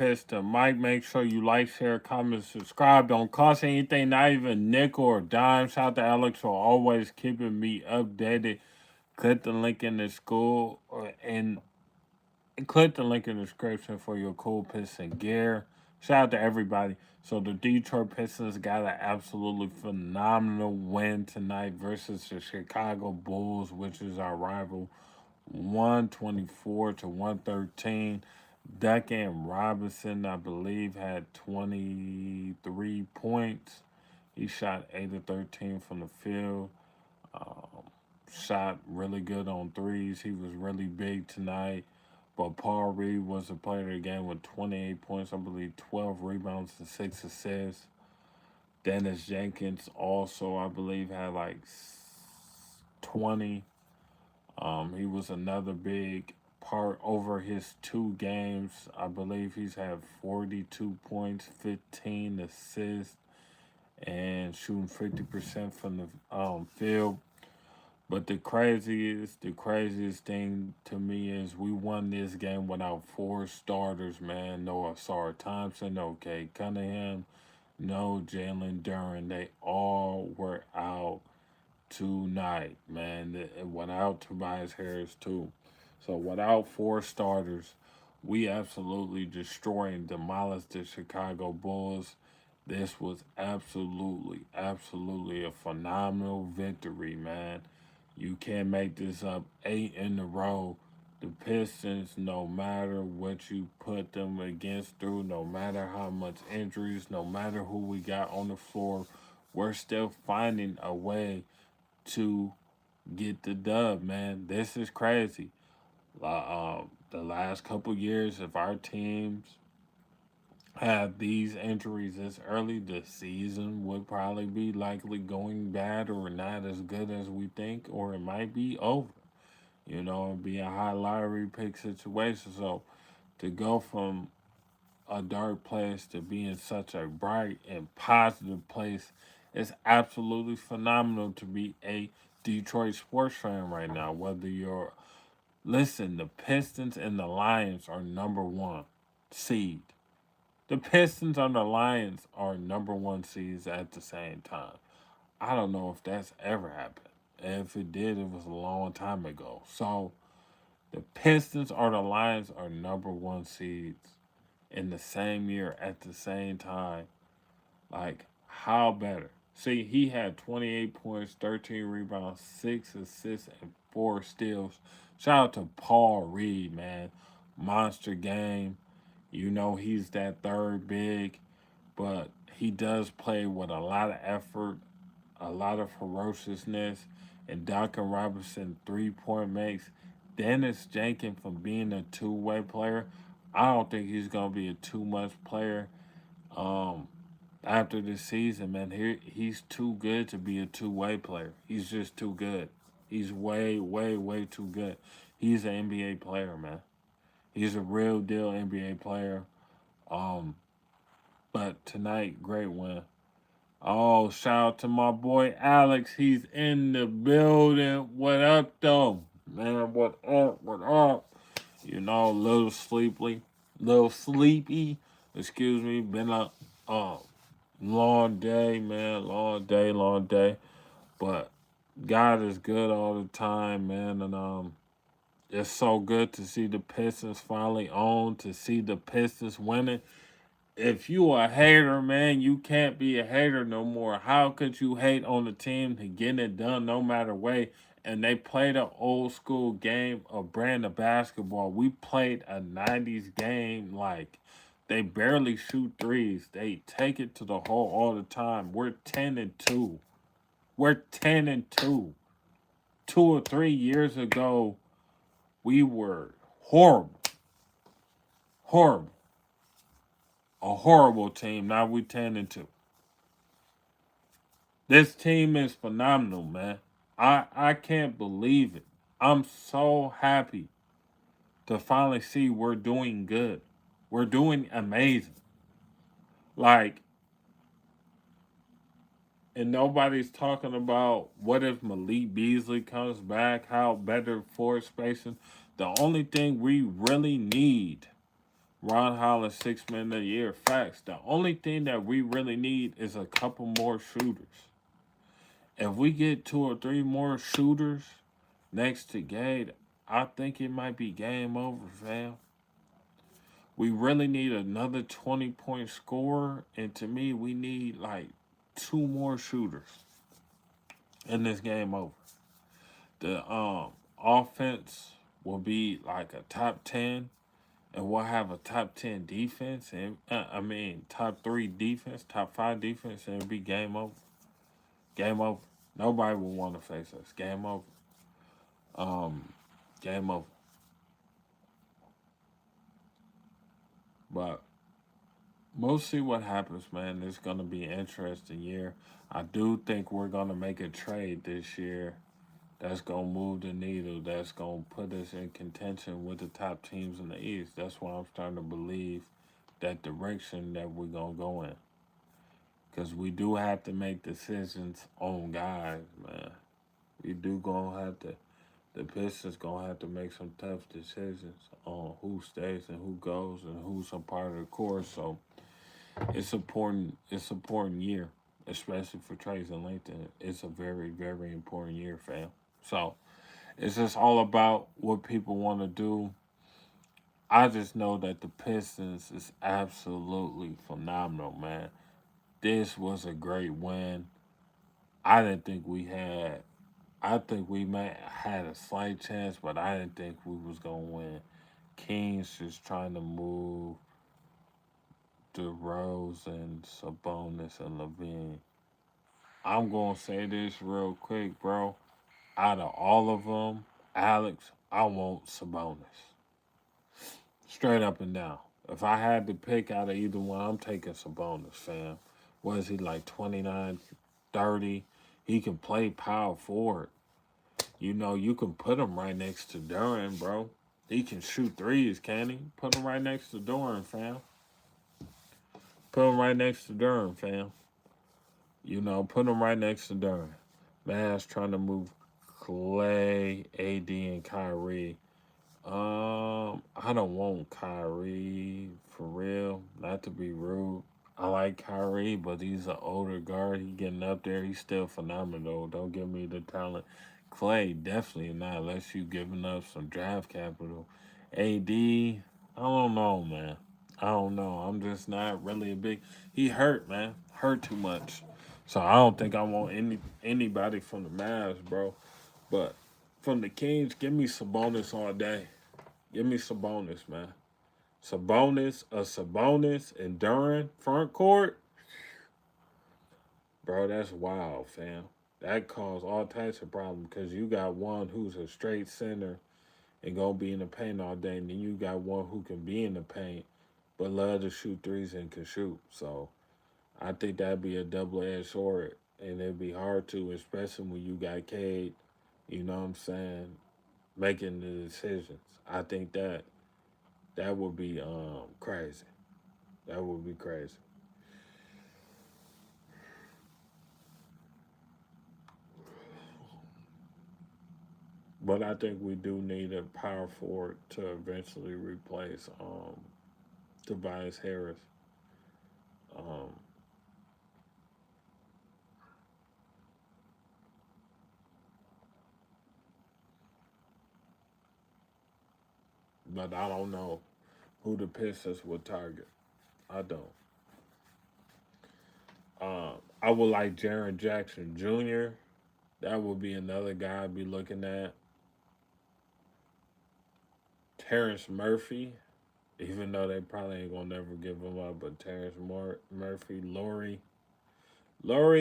Piston. Mike, make sure you like, share, comment, subscribe. Don't cost anything, not even nickel or dime. Shout out to Alex for always keeping me updated. Click the link in the school and click the link in the description for your cool Piston gear. Shout out to everybody. So the Detroit Pistons got an absolutely phenomenal win tonight versus the Chicago Bulls, which is our rival, 124 to 113. Duncan Robinson, I believe, had 23 points. He shot 8 of 13 from the field. Um, Shot really good on threes. He was really big tonight. But Paul Reed was the player of the game with 28 points, I believe 12 rebounds and 6 assists. Dennis Jenkins also, I believe, had like 20. He was another big part over his 2 games. I believe he's had 42 points, 15 assists, and shooting 50% from the field. But the craziest thing to me is we won this game without 4 starters, man. No Asar Thompson, no Kay Cunningham, no Jalen Duran. They all were out tonight, man. Without Tobias Harris too. So without 4 starters, we absolutely destroyed and demolished the Chicago Bulls. This was absolutely a phenomenal victory, man. You can't make this up. 8 in a row. The Pistons, no matter what you put them against through, no matter how much injuries, no matter who we got on the floor, we're still finding a way to get the dub, man. This is crazy. The last couple years, if our teams have these injuries this early, the season would probably be likely going bad or not as good as we think, or it might be over. It'd be a high lottery pick situation. So to go from a dark place to being such a bright and positive place is absolutely phenomenal to be a Detroit sports fan right now. Whether you're listen, the Pistons and the Lions are number one seed. The Pistons and the Lions are number one seeds at the same time. I don't know if that's ever happened. If it did, it was a long time ago. So the Pistons or the Lions are number one seeds in the same year at the same time. Like, how better? See, he had 28 points, 13 rebounds, 6 assists, and 4 steals. Shout out to Paul Reed, man. Monster game. He's that third big, but he does play with a lot of effort, a lot of ferociousness, and Duncan Robinson 3-point makes. Dennis Jenkins from being a two-way player, I don't think he's gonna be a too much player. Um, After this season, man, he's too good to be a two-way player. He's just too good. He's way too good. He's an NBA player, man. He's a real deal NBA player. Um, but tonight, great win. Oh, shout out to my boy Alex. He's in the building. What up, though? Man, what up? What up? Little sleepy. Excuse me. Been a long day, man. Long day. But God is good all the time, man. And it's so good to see the Pistons finally on, to see the Pistons winning. If you a hater, man, you can't be a hater no more. How could you hate on the team to getting it done no matter way? And they played an old school game of brand of basketball. We played a 90s game like they barely shoot threes. They take it to the hole all the time. We're 10-2. We're 10-2. 2 or 3 years ago, we were horrible. Horrible. A horrible team. Now we 10-2. This team is phenomenal, man. I can't believe it. I'm so happy to finally see we're doing good. We're doing amazing. Like, and nobody's talking about what if Malik Beasley comes back, how better forward spacing. The only thing we really need Ron Holland, 6 man a year. Facts. The only thing that we really need is a couple more shooters. If we get two or three more shooters next to Gade, I think it might be game over, fam. We really need another 20-point scorer, and to me, we need like two more shooters, and this game over. The offense will be like a top 10, and we'll have a top 10 defense, and top three defense, top five defense, and it'll be game over. Game over. Nobody will want to face us. Game over. Um, Game over. But we'll see what happens, man. It's gonna be an interesting year. I do think we're gonna make a trade this year that's gonna move the needle. That's gonna put us in contention with the top teams in the East. That's why I'm starting to believe that direction that we're gonna go in. Cause we do have to make decisions on guys, man. We do gonna have to. The Pistons gonna have to make some tough decisions on who stays and who goes and who's a part of the core. So it's important. It's important year, especially for Trace and Lincoln. It's a very, very important year, fam. So it's just all about what people want to do. I just know that the Pistons is absolutely phenomenal, man. This was a great win. I didn't think we had. I think we may had a slight chance, but I didn't think we was gonna win. Kings just trying to move DeRozan, Sabonis, and Levine. I'm gonna say this real quick, bro. Out of all of them, Alex, I want Sabonis. Straight up and down. If I had to pick out of either one, I'm taking Sabonis, fam. Was he like 29, 30? He can play power forward. You know, you can put him right next to Duran, bro. He can shoot threes, can he? Put him right next to Duran, fam. Put him right next to Duran, fam. You know, put him right next to Duran. Man's trying to move Clay, AD, and Kyrie. I don't want Kyrie for real. Not to be rude. I like Kyrie, but he's an older guard. He getting up there. He's still phenomenal. Don't give me the talent. Clay definitely not, unless you giving up some draft capital. AD, I don't know, man. I don't know. I'm just not really a big. He hurt, man. Hurt too much. So I don't think I want anybody from the Mavs, bro. But from the Kings, give me Sabonis all day. Give me Sabonis, man. Sabonis, and Duran front court, bro. That's wild, fam. That caused all types of problems because you got one who's a straight center and gonna be in the paint all day, and then you got one who can be in the paint but love to shoot threes and can shoot. So I think that'd be a double edged sword, and it'd be hard to, especially when you got Cade. You know what I'm saying? Making the decisions. I think that would be crazy. That would be crazy. But I think we do need a power forward to eventually replace Tobias Harris. Um, but I don't know who the Pistons would target. I don't. I would like Jaron Jackson Jr. That would be another guy I'd be looking at. Terrence Murphy, even though they probably ain't gonna never give him up, but Murphy, Laurie,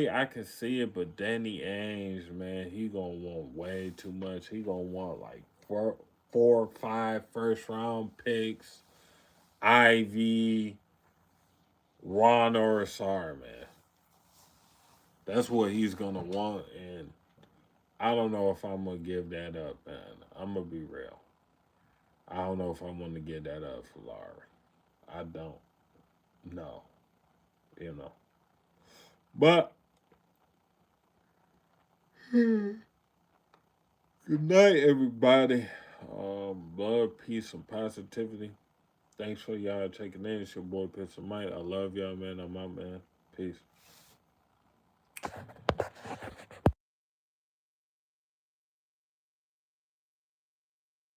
I can see it, but Danny Ainge, man, he gonna want way too much. He gonna want like four or five first round picks, Ivy, Ron Orasar, man. That's what he's gonna want, and I don't know if I'm gonna give that up, man. I'm gonna be real. I don't know if I'm gonna give that up for Laurie. I don't know, you know. But good night, everybody. Love, peace, and positivity. Thanks for y'all checking in. It's your boy Piston Mike. I love y'all, man. I'm out, man. Peace.